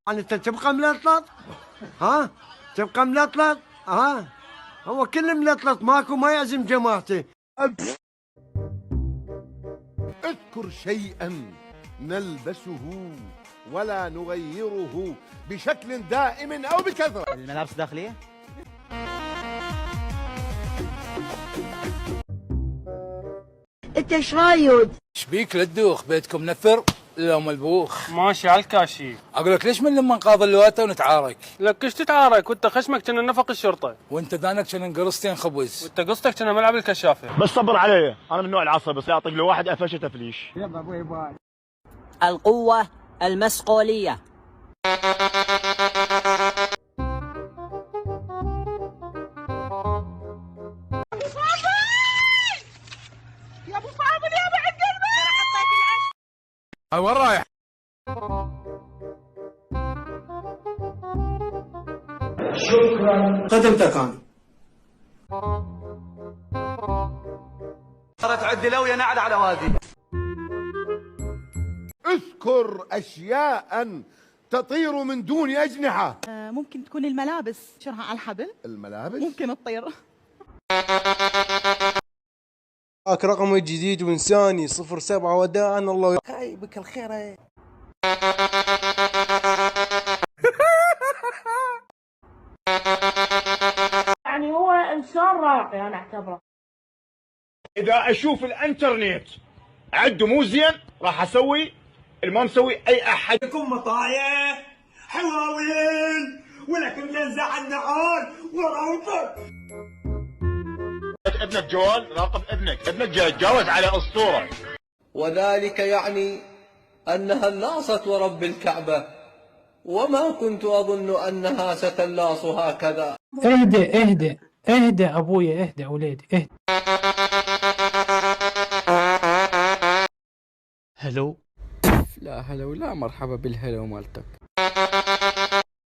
يعني انت تبقى ملطلط؟ ها؟ تبقى ملطلط؟ ها؟ هو كل ملطلط ماكو ما يعزم جماعته. اذكر شيئا نلبسه ولا نغيره بشكل دائم أو بكثرة. الملابس الداخلية. انت ايش رايد؟ شبيك للدوخ بيتكم نفر لو ملبوخ؟ ماشي على الكاشي. اقول لك ليش من لما نقاض اللواته ونتعارك؟ لك ايش تتعارك وانت خشمك كنا نفق الشرطه، وانت ذانك كنا نقرصتين خبز، وانت قصتك كنا ملعب الكشافه. بس صبر علي، انا من نوع العصب، بس اعطيك لو واحد قفشه تفليش. يلا ابوي باي. القوة المسقولية. يا ابو فاضل يا بعد قلبي. وين رايح؟ شكرا خدمتك انا. صارت عدي لويا نعل على وادي. اذكر أشياء تطير من دون أجنحة. ممكن تكون الملابس شرها على الحبل. الملابس ممكن تطير. هاك رقمي جديد وانساني 07 وداعا الله بك الخير. يعني هو انسان راقي انا اعتبره. اذا اشوف الانترنت عده مو زين راح اسوي ما مسوي اي احد. لكم مطايح حواويل ولكم ينزع النعال وروضه. ابنك جوال راقب ابنك جاوز على اسطوره. وذلك يعني أنها لاصت ورب الكعبة، وما كنت أظن أنها ستلاص هكذا. اهدى أبويا، اهدى أولادي، اهدى. هلو. لا هلا ولا مرحبا بالهلا مالتك.